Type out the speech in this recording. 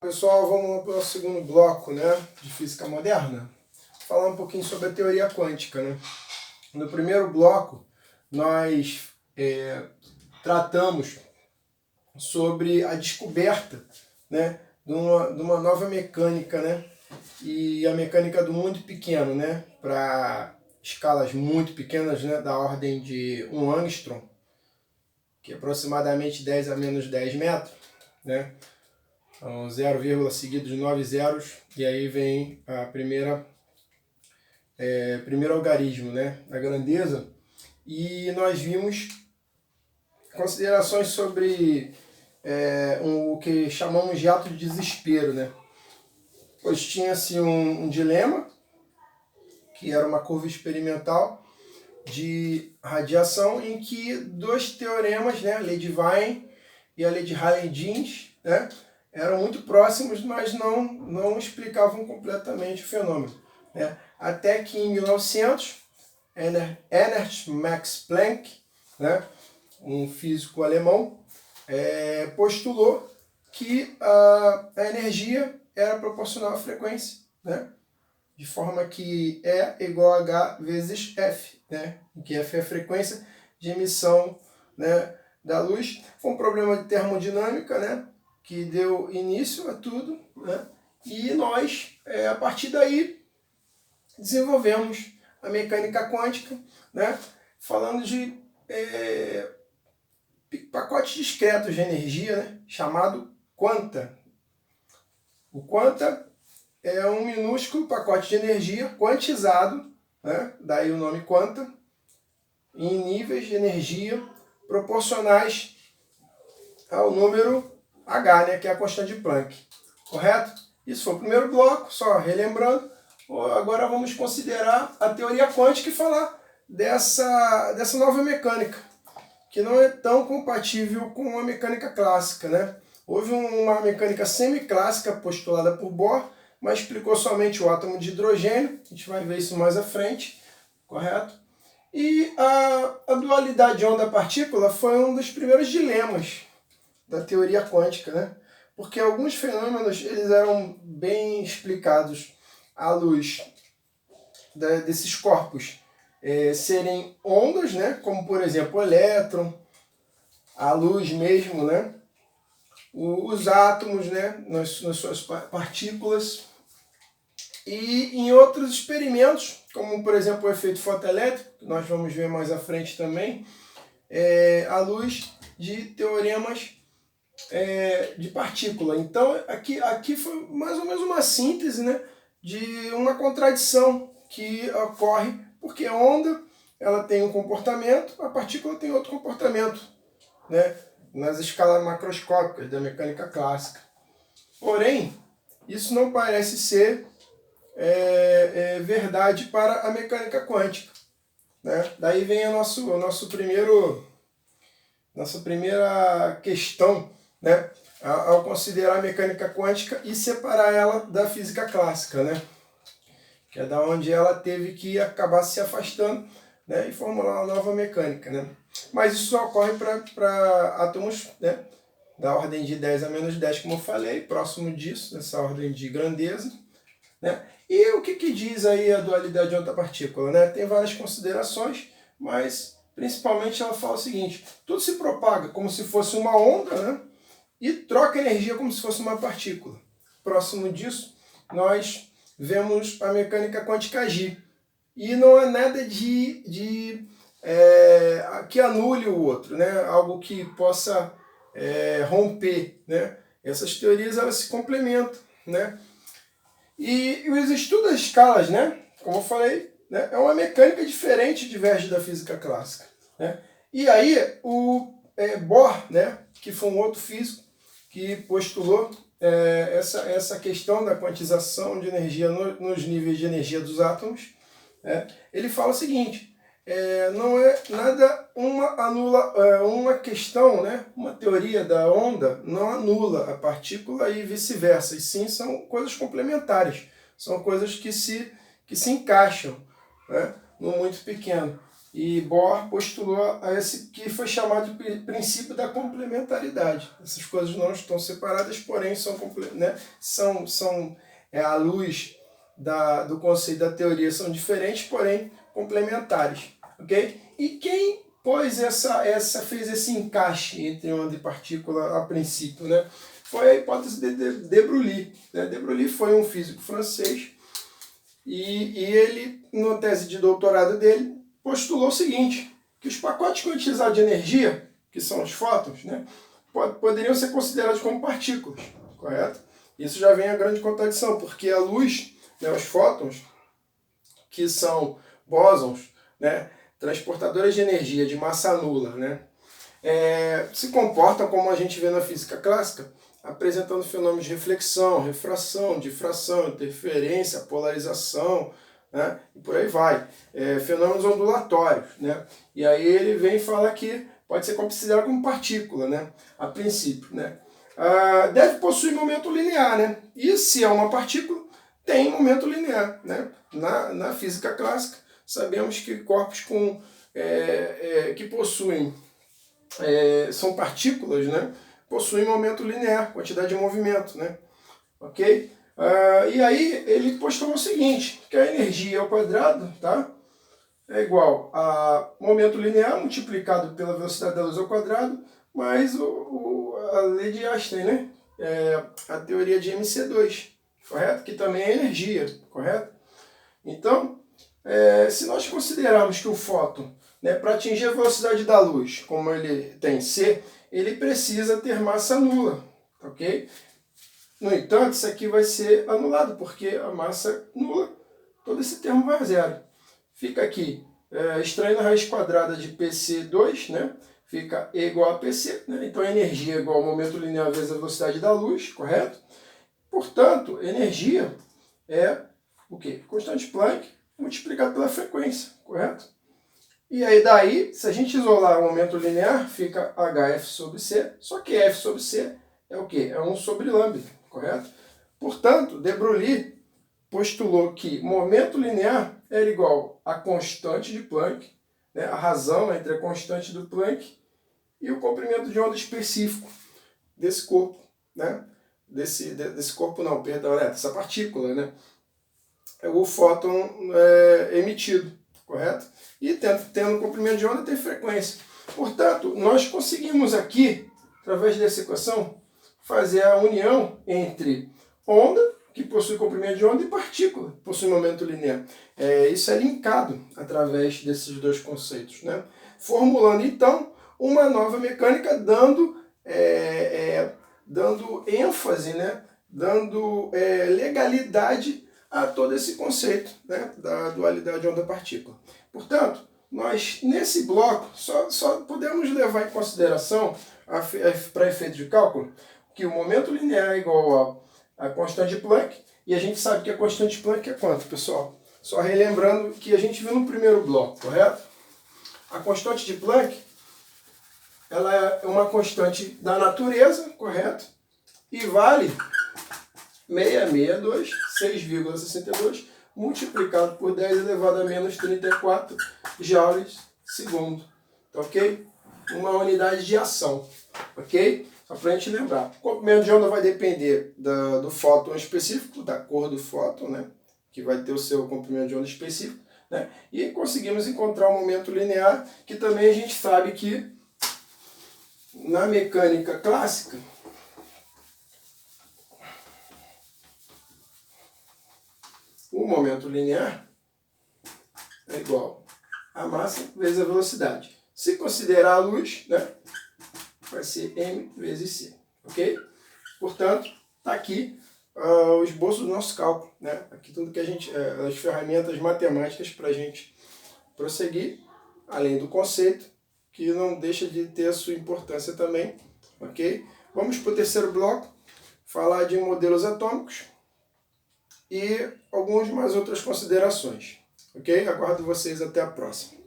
Pessoal, vamos para o segundo bloco, né, de física moderna. Falar um pouquinho sobre a teoria quântica, né? No primeiro bloco, nós tratamos sobre a descoberta, né, de uma nova mecânica, né, e a mecânica do muito pequeno, né, para escalas muito pequenas, né, da ordem de 1 angstrom, que é aproximadamente 10 a menos 10 metros, né? 0, seguido de 9 zeros, e aí vem a primeiro algarismo, né, da grandeza. E nós vimos considerações sobre o que chamamos de ato de desespero, né? Pois tinha-se um dilema, que era uma curva experimental de radiação, em que dois teoremas, né, a lei de Wein e a lei de Rayleigh-Jeans, né, eram muito próximos, mas não explicavam completamente o fenômeno, né? Até que em 1900, Ernst Max Planck, né, um físico alemão, postulou que a energia era proporcional à frequência, né? De forma que E igual a H vezes F, né? Em que F é a frequência de emissão, né, da luz. Foi um problema de termodinâmica, né, que deu início a tudo, né? E nós, a partir daí, desenvolvemos a mecânica quântica, né, falando de pacotes discretos de energia, né, chamado quanta. O quanta é um minúsculo pacote de energia quantizado, né, daí o nome quanta, em níveis de energia proporcionais ao número H, né, que é a constante de Planck. Correto? Isso foi o primeiro bloco, só relembrando. Agora vamos considerar a teoria quântica e falar dessa nova mecânica, que não é tão compatível com a mecânica clássica, né? Houve uma mecânica semiclássica postulada por Bohr, mas explicou somente o átomo de hidrogênio, a gente vai ver isso mais à frente, correto? E a dualidade onda-partícula foi um dos primeiros dilemas da teoria quântica, né? Porque alguns fenômenos eles eram bem explicados à luz desses corpos serem ondas, né? Como por exemplo o elétron, a luz mesmo, né? Os átomos, né, nas suas partículas. E em outros experimentos, como por exemplo o efeito fotoelétrico, que nós vamos ver mais à frente também, à luz de teoremas de partícula. Então aqui foi mais ou menos uma síntese, né, de uma contradição que ocorre, porque a onda ela tem um comportamento, a partícula tem outro comportamento, né, nas escalas macroscópicas da mecânica clássica. Porém, isso não parece ser verdade para a mecânica quântica, né? Daí vem nossa primeira questão, né, ao considerar a mecânica quântica e separar ela da física clássica, né, que é da onde ela teve que acabar se afastando, né, e formular uma nova mecânica, né? Mas isso só ocorre para átomos, né, da ordem de 10 a menos 10, como eu falei, próximo disso, nessa ordem de grandeza, né? E o que diz aí a dualidade onda-partícula, né? Tem várias considerações, mas principalmente ela fala o seguinte: tudo se propaga como se fosse uma onda, né, e troca energia como se fosse uma partícula. Próximo disso, nós vemos a mecânica quântica agir. E não há nada que anule o outro, né? Algo que possa romper, né? Essas teorias elas se complementam, né? E os estudos das escalas, né, como eu falei, né, é uma mecânica diferente, diverge da física clássica, né? E aí o Bohr, né, que foi um outro físico que postulou essa questão da quantização de energia nos níveis de energia dos átomos, ele fala o seguinte: não é nada uma questão, né, uma teoria da onda não anula a partícula e vice-versa, e sim são coisas complementares, são coisas que se encaixam, né, no muito pequeno. E Bohr postulou esse que foi chamado de princípio da complementaridade. Essas coisas não estão separadas, porém são, né, à luz do conceito da teoria, são diferentes, porém complementares. Ok? E quem fez esse encaixe entre onda e partícula a princípio, né? Foi a hipótese de Broglie. Né? De Broglie foi um físico francês e ele, na tese de doutorado dele, postulou o seguinte, que os pacotes quantizados de energia, que são os fótons, né, poderiam ser considerados como partículas, correto? Isso já vem a grande contradição, porque a luz, né, os fótons, que são bósons, né, transportadores de energia de massa nula, né, se comportam como a gente vê na física clássica, apresentando fenômenos de reflexão, refração, difração, interferência, polarização, né, e por aí vai. Fenômenos ondulatórios. Né, e aí ele vem e fala que pode ser considerado como partícula, né, a princípio. Né. Deve possuir momento linear, né, e se é uma partícula, tem momento linear. Né. Na física clássica, sabemos que corpos que possuem são partículas, né, possuem momento linear, quantidade de movimento, né, ok? E aí ele postulou o seguinte, que a energia ao quadrado, tá, é igual a momento linear multiplicado pela velocidade da luz ao quadrado, mais a lei de Einstein, né, a teoria de MC2, correto? Que também é energia, correto? Então, se nós considerarmos que o fóton, né, para atingir a velocidade da luz, como ele tem C, ele precisa ter massa nula, ok? No entanto, isso aqui vai ser anulado, porque a massa nula, todo esse termo vai a zero. Fica aqui, extraindo a raiz quadrada de PC2, né, fica E igual a PC, né, então a energia é igual ao momento linear vezes a velocidade da luz, correto? Portanto, energia é o quê? Constante Planck multiplicado pela frequência, correto? E aí daí, se a gente isolar o momento linear, fica HF sobre C, só que F sobre C é o quê? É 1 sobre lambda, correto? Portanto, de Broglie postulou que momento linear era igual a constante de Planck, né, a razão entre a constante do Planck e o comprimento de onda específico desse corpo, né? Desse corpo não, perdão, dessa partícula, né? O fóton emitido, correto? E tendo comprimento de onda tem frequência. Portanto, nós conseguimos aqui, através dessa equação, fazer a união entre onda, que possui comprimento de onda, e partícula, que possui momento linear. Isso é linkado através desses dois conceitos, né? Formulando, então, uma nova mecânica, dando ênfase, né? Dando legalidade a todo esse conceito, né? Da dualidade onda-partícula. Portanto, nós, nesse bloco, só podemos levar em consideração, para efeito de cálculo, que o momento linear é igual a constante de Planck, e a gente sabe que a constante de Planck é quanto, pessoal? Só relembrando que a gente viu no primeiro bloco, correto? A constante de Planck, ela é uma constante da natureza, correto? E vale 662, 6,62, multiplicado por 10 elevado a menos 34 joules segundo, ok? Uma unidade de ação, ok? Só para a gente lembrar. O comprimento de onda vai depender do fóton específico, da cor do fóton, né? Que vai ter o seu comprimento de onda específico, né? E conseguimos encontrar um momento linear, que também a gente sabe que na mecânica clássica, o momento linear é igual a massa vezes a velocidade. Se considerar a luz, né, vai ser m vezes c, ok? Portanto, está aqui o esboço do nosso cálculo, né? Aqui tudo que a gente, as ferramentas matemáticas para a gente prosseguir, além do conceito, que não deixa de ter a sua importância também, ok? Vamos para o terceiro bloco, falar de modelos atômicos e algumas mais outras considerações, ok? Aguardo vocês até a próxima.